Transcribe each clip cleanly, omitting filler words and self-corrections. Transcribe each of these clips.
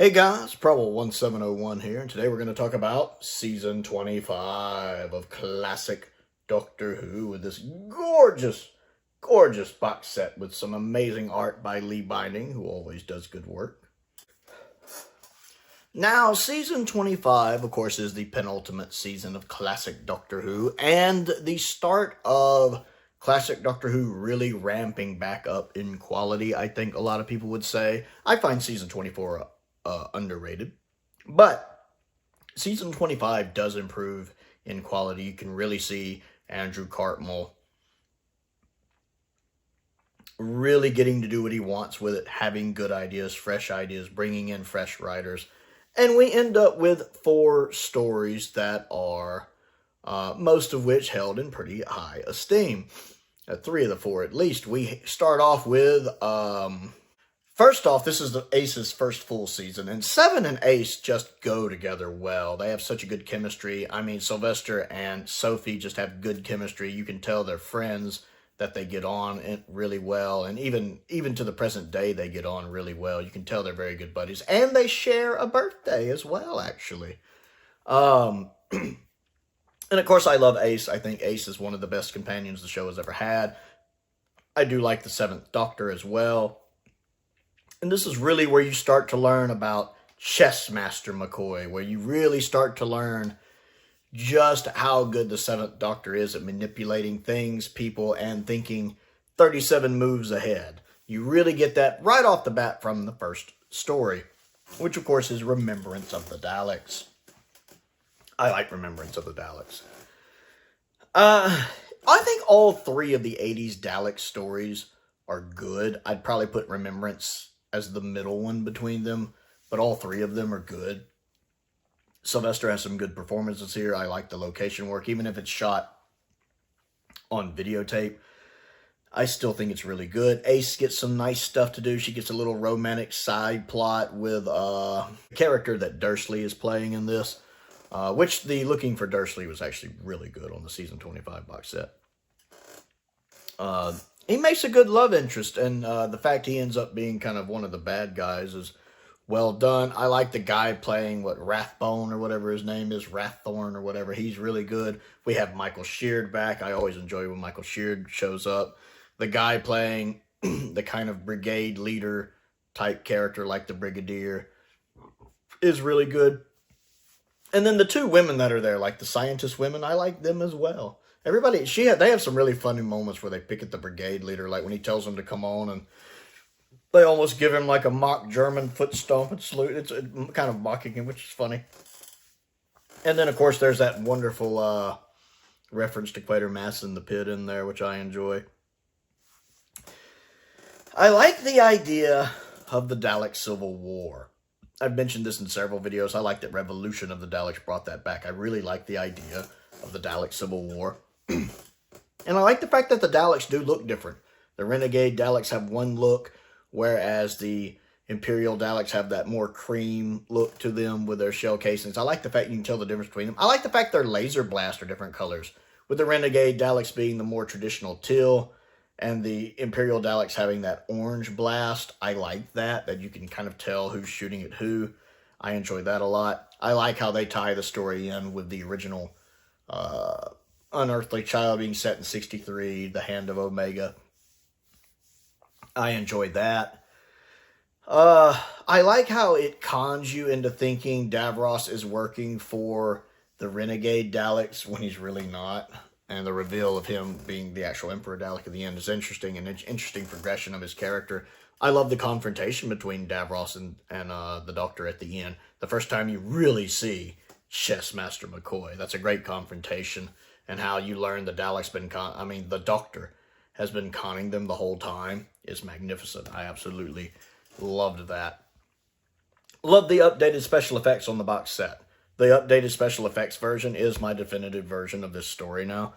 Hey guys, Prowl 1701 here, and today we're going to talk about Season 25 of classic Doctor Who with this gorgeous box set with some amazing art by Lee Binding, who always does good work. Now, Season 25, of course, is the penultimate season of classic Doctor Who, and the start of classic Doctor Who really ramping back up in quality, I think a lot of people would say. I find Season 24 underrated, but Season 25 does improve in quality. You can really see Andrew Cartmel really getting to do what he wants with it, having good ideas, fresh ideas, bringing in fresh writers, and we end up with 4 stories that are most of which held in pretty high esteem. 3 of the 4 at least. We start off with first off, this is the Ace's first full season, and Seven and Ace just go together well. They have such a good chemistry. I mean, Sylvester and Sophie just have good chemistry. You can tell they're friends, that they get on really well, and even to the present day, they get on really well. You can tell they're very good buddies, and they share a birthday as well, actually. And of course, I love Ace. I think Ace is one of the best companions the show has ever had. I do like the 7th Doctor as well. And this is really where you start to learn about Chess Master McCoy, where you really start to learn just how good the 7th Doctor is at manipulating things, people, and thinking 37 moves ahead. You really get that right off the bat from the first story, which of course is Remembrance of the Daleks. I like Remembrance of the Daleks. I think all 3 of the 80s Dalek stories are good. I'd probably put Remembrance as the middle one between them, but all 3 of them are good. Sylvester has some good performances here. I like the location work, even if it's shot on videotape. I still think it's really good. Ace gets some nice stuff to do. She gets a little romantic side plot with a character that Dursley is playing in this, which the Looking for Dursley was actually really good on the Season 25 box set. He makes a good love interest, and the fact he ends up being kind of one of the bad guys is well done. I like the guy playing, Rathbone or whatever his name is, Raththorn or whatever. He's really good. We have Michael Sheard back. I always enjoy when Michael Sheard shows up. The guy playing the kind of brigade leader type character like the Brigadier is really good. And then the 2 women that are there, like the scientist women, I like them as well. Everybody, they have some really funny moments where they pick at the brigade leader, like when he tells them to come on, and they almost give him like a mock German foot stomp and salute. It's kind of mocking him, which is funny. And then, of course, there's that wonderful reference to Quatermass in the pit in there, which I enjoy. I like the idea of the Dalek Civil War. I've mentioned this in several videos. I like that Revolution of the Daleks brought that back. I really like the idea of the Dalek Civil War. And I like the fact that the Daleks do look different. The Renegade Daleks have one look, whereas the Imperial Daleks have that more cream look to them with their shell casings. I like the fact you can tell the difference between them. I like the fact their laser blasts are different colors, with the Renegade Daleks being the more traditional teal, and the Imperial Daleks having that orange blast. I like that you can kind of tell who's shooting at who. I enjoy that a lot. I like how they tie the story in with the original Unearthly Child being set in 63, The Hand of Omega. I enjoyed that. I like how it cons you into thinking Davros is working for the Renegade Daleks when he's really not. And the reveal of him being the actual Emperor Dalek at the end is interesting, and interesting progression of his character. I love the confrontation between Davros and the Doctor at the end. The first time you really see Chess Master McCoy. That's a great confrontation, and how you learn the Dalek's been the Doctor has been conning them the whole time is magnificent. I absolutely loved that. Love the updated special effects on the box set. The updated special effects version is my definitive version of this story now.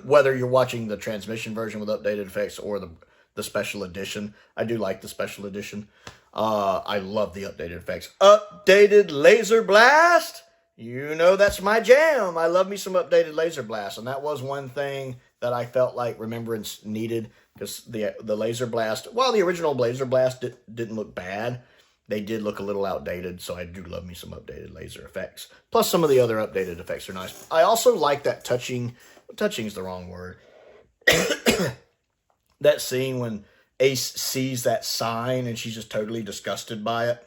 Whether you're watching the transmission version with updated effects or the special edition. I do like the special edition. I love the updated effects. Updated Laser Blast! You know that's my jam. I love me some updated Laser Blast. And that was one thing that I felt like Remembrance needed. Because the Laser Blast, while the original Laser Blast didn't look bad, they did look a little outdated, so I do love me some updated laser effects. Plus, some of the other updated effects are nice. I also like that touching is the wrong word. That scene when Ace sees that sign and she's just totally disgusted by it.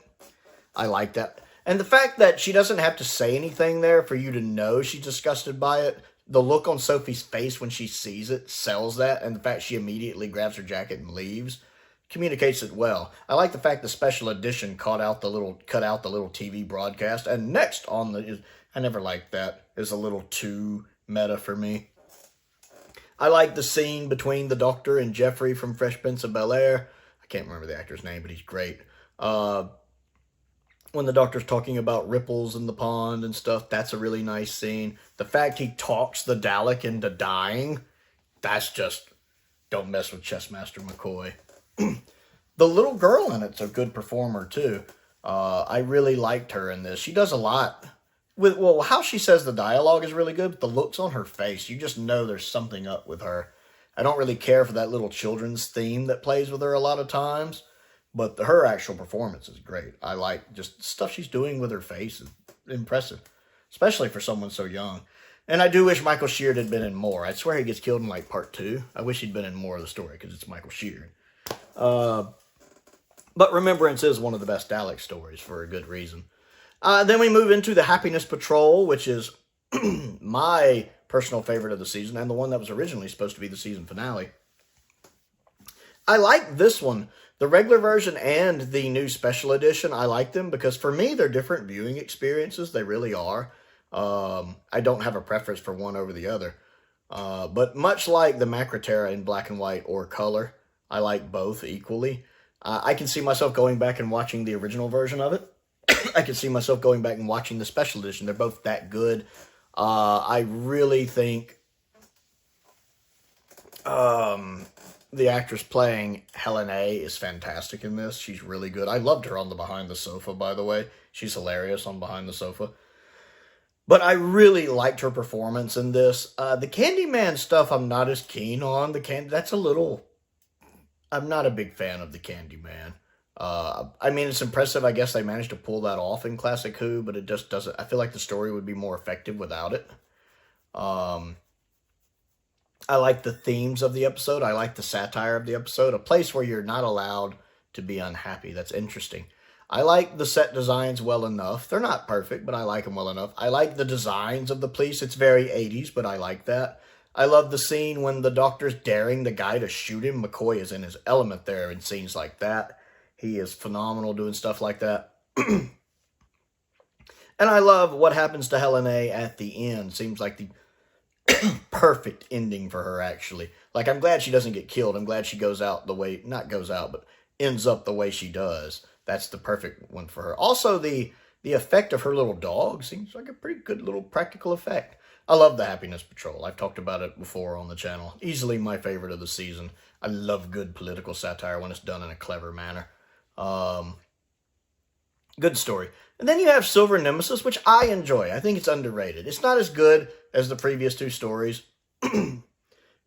I like that. And the fact that she doesn't have to say anything there for you to know she's disgusted by it. The look on Sophie's face when she sees it sells that. And the fact she immediately grabs her jacket and leaves communicates it well. I like the fact the special edition cut out the little TV broadcast. And next on I never liked that. It's a little too meta for me. I like the scene between the Doctor and Jeffrey from Fresh Prince of Bel-Air. I can't remember the actor's name, but he's great. When the Doctor's talking about ripples in the pond and stuff, that's a really nice scene. The fact he talks the Dalek into dying, that's just, don't mess with Chessmaster McCoy. The little girl in it's a good performer, too. I really liked her in this. She does a lot. How she says the dialogue is really good, but the looks on her face, you just know there's something up with her. I don't really care for that little children's theme that plays with her a lot of times, but her actual performance is great. I like just stuff she's doing with her face is impressive, especially for someone so young. And I do wish Michael Sheard had been in more. I swear he gets killed in like part 2. I wish he'd been in more of the story because it's Michael Sheard. But Remembrance is one of the best Dalek stories for a good reason. Then we move into the Happiness Patrol, which is my personal favorite of the season and the one that was originally supposed to be the season finale. I like this one. The regular version and the new special edition, I like them because for me, they're different viewing experiences. They really are. I don't have a preference for one over the other. But much like the Macroterra in black and white or color, I like both equally. I can see myself going back and watching the original version of it. I can see myself going back and watching the special edition. They're both that good. I really think the actress playing Helen A is fantastic in this. She's really good. I loved her on the Behind the Sofa, by the way. She's hilarious on Behind the Sofa. But I really liked her performance in this. The Candyman stuff I'm not as keen on. I'm not a big fan of the Candyman. I mean, it's impressive. I guess they managed to pull that off in Classic Who, but it just doesn't. I feel like the story would be more effective without it. I like the themes of the episode. I like the satire of the episode. A place where you're not allowed to be unhappy. That's interesting. I like the set designs well enough. They're not perfect, but I like them well enough. I like the designs of the police. It's very 80s, but I like that. I love the scene when the Doctor's daring the guy to shoot him. McCoy is in his element there in scenes like that. He is phenomenal doing stuff like that. And I love what happens to Helen A at the end. Seems like the perfect ending for her, actually. Like, I'm glad she doesn't get killed. I'm glad she goes out the way, not goes out, but ends up the way she does. That's the perfect one for her. Also, the effect of her little dog seems like a pretty good little practical effect. I love the Happiness Patrol. I've talked about it before on the channel. Easily my favorite of the season. I love good political satire when it's done in a clever manner. Good story. And then you have Silver Nemesis, which I enjoy. I think it's underrated. It's not as good as the previous two stories,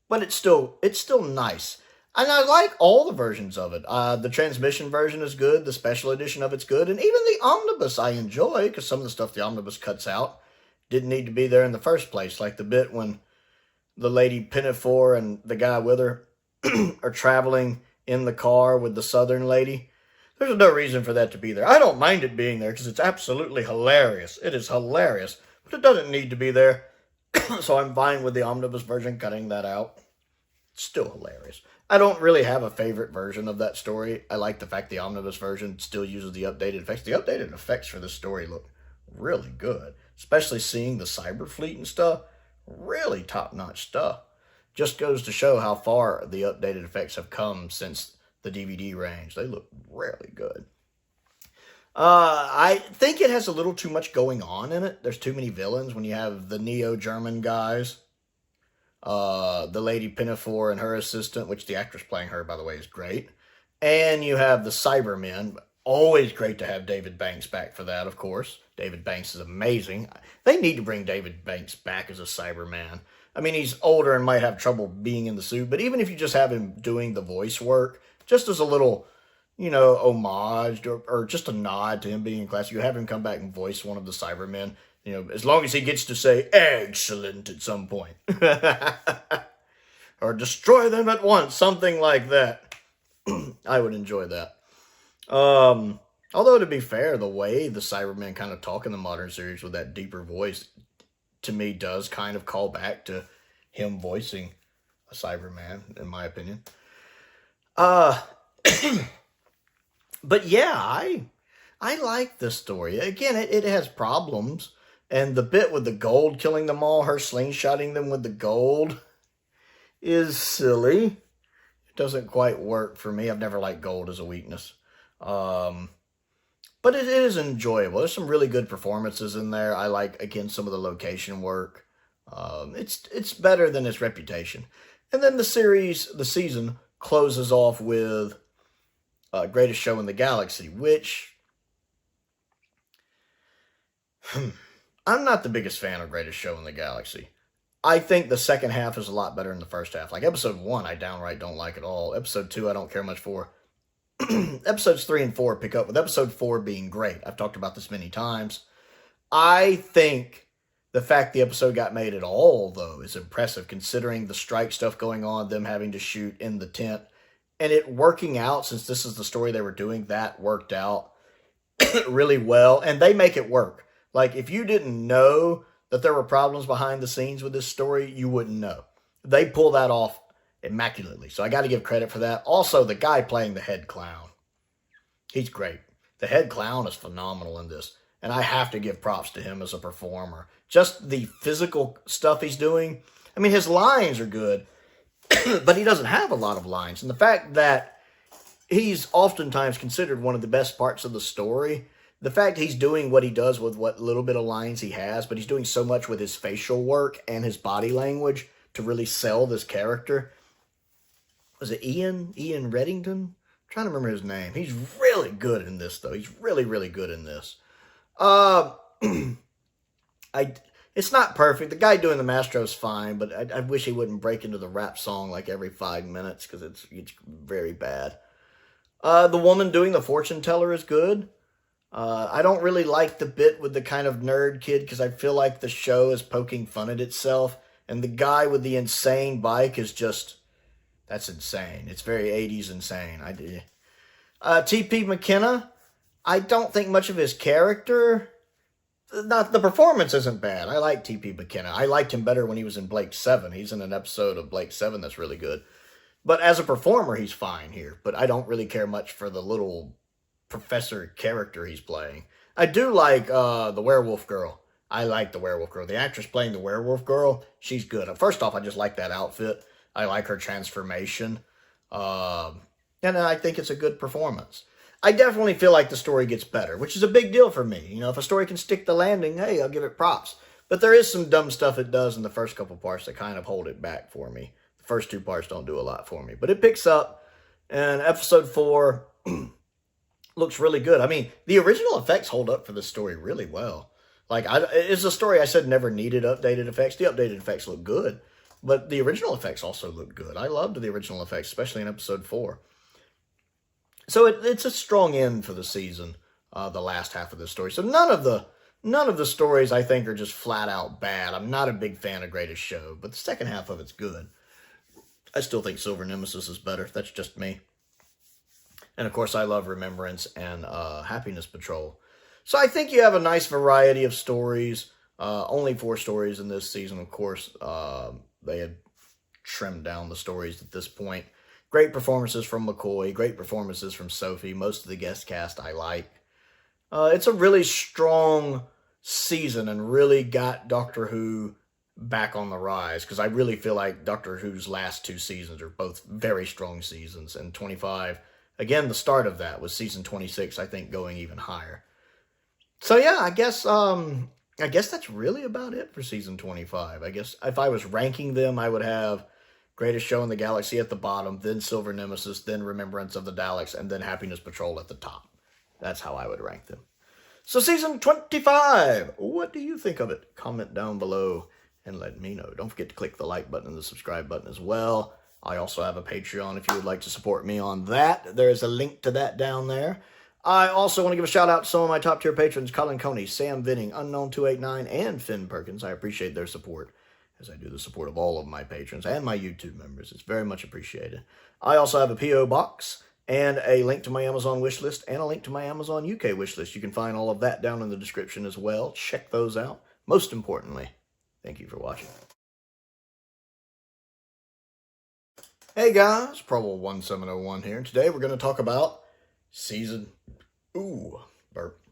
but it's still nice. And I like all the versions of it. The transmission version is good. The special edition of it's good. And even the omnibus I enjoy, because some of the stuff the omnibus cuts out didn't need to be there in the first place. Like the bit when the lady Pinafore and the guy with her are traveling in the car with the southern lady. There's no reason for that to be there. I don't mind it being there because it's absolutely hilarious. It is hilarious. But it doesn't need to be there. So I'm fine with the omnibus version cutting that out. It's still hilarious. I don't really have a favorite version of that story. I like the fact the omnibus version still uses the updated effects. The updated effects for this story look really good. Especially seeing the cyber fleet and stuff. Really top-notch stuff. Just goes to show how far the updated effects have come since the DVD range. They look really good. I think it has a little too much going on in it. There's too many villains when you have the Neo-German guys. The lady Pinafore and her assistant, which the actress playing her, by the way, is great. And you have the Cybermen. Always great to have David Banks back for that, of course. David Banks is amazing. They need to bring David Banks back as a Cyberman. I mean, he's older and might have trouble being in the suit, but even if you just have him doing the voice work, just as a little homaged or just a nod to him being in class. You have him come back and voice one of the Cybermen, as long as he gets to say excellent at some point. Or destroy them at once, something like that. I would enjoy that. Although, to be fair, the way the Cybermen kind of talk in the modern series with that deeper voice, to me, does kind of call back to him voicing a Cyberman, in my opinion. But yeah, I like this story. Again, it has problems. And the bit with the gold killing them all, her slingshotting them with the gold, is silly. It doesn't quite work for me. I've never liked gold as a weakness. But it is enjoyable. There's some really good performances in there. I like, again, some of the location work. It's better than its reputation. And then the season closes off with Greatest Show in the Galaxy, which I'm not the biggest fan of Greatest Show in the Galaxy. I think the second half is a lot better than the first half. Like episode 1, I downright don't like at all. Episode 2, I don't care much for. Episodes 3 and 4 pick up, with episode 4 being great. I've talked about this many times. I think the fact the episode got made at all, though, is impressive, considering the strike stuff going on, them having to shoot in the tent, and it working out, since this is the story they were doing, that worked out really well, and they make it work. Like, if you didn't know that there were problems behind the scenes with this story, you wouldn't know. They pull that off immaculately, so I got to give credit for that. Also, the guy playing the head clown, he's great. The head clown is phenomenal in this, and I have to give props to him as a performer. Just the physical stuff he's doing. I mean, his lines are good, but he doesn't have a lot of lines. And the fact that he's oftentimes considered one of the best parts of the story, the fact he's doing what he does with what little bit of lines he has, but he's doing so much with his facial work and his body language to really sell this character. Was it Ian Reddington? I'm trying to remember his name. He's really good in this, though. He's really, really good in this. It's not perfect. The guy doing the Mastro's fine, but I wish he wouldn't break into the rap song like every 5 minutes, because it's very bad. The woman doing the fortune teller is good. I don't really like the bit with the kind of nerd kid, because I feel like the show is poking fun at itself, and the guy with the insane bike is just, that's insane. It's very 80s insane. T.P. McKenna, I don't think much of his character. Not the performance isn't bad. I like T.P. McKenna. I liked him better when he was in Blake 7. He's in an episode of Blake 7 that's really good. But as a performer, he's fine here. But I don't really care much for the little professor character he's playing. I do like the werewolf girl. I like the werewolf girl. The actress playing the werewolf girl, she's good. First off, I just like that outfit. I like her transformation. And I think it's a good performance. I definitely feel like the story gets better, which is a big deal for me. If a story can stick the landing, hey, I'll give it props. But there is some dumb stuff it does in the first couple parts that kind of hold it back for me. The first 2 parts don't do a lot for me. But it picks up, and episode 4 looks really good. I mean, the original effects hold up for this story really well. Like, it's a story I said never needed updated effects. The updated effects look good, but the original effects also look good. I loved the original effects, especially in episode 4. So it's a strong end for the season, the last half of the story. So none of the stories I think are just flat out bad. I'm not a big fan of Greatest Show, but the second half of it's good. I still think Silver Nemesis is better. That's just me. And of course, I love Remembrance and Happiness Patrol. So I think you have a nice variety of stories. Only 4 stories in this season, of course. They had trimmed down the stories at this point. Great performances from McCoy. Great performances from Sophie. Most of the guest cast I like. It's a really strong season and really got Doctor Who back on the rise. Because I really feel like Doctor Who's last 2 seasons are both very strong seasons. And 25, again, the start of that was season 26, I think, going even higher. So yeah, I guess that's really about it for season 25. I guess if I was ranking them, I would have Greatest Show in the Galaxy at the bottom, then Silver Nemesis, then Remembrance of the Daleks, and then Happiness Patrol at the top. That's how I would rank them. So season 25, what do you think of it? Comment down below and let me know. Don't forget to click the like button and the subscribe button as well. I also have a Patreon if you would like to support me on that. There is a link to that down there. I also want to give a shout out to some of my top tier patrons, Colin Coney, Sam Venning, Unknown289, and Finn Perkins. I appreciate their support, as I do the support of all of my patrons and my YouTube members. It's very much appreciated. I also have a P.O. box and a link to my Amazon wishlist and a link to my Amazon UK wishlist. You can find all of that down in the description as well. Check those out. Most importantly, thank you for watching. Hey guys, Prowl 1701 here, and today we're going to talk about season... Ooh, burp.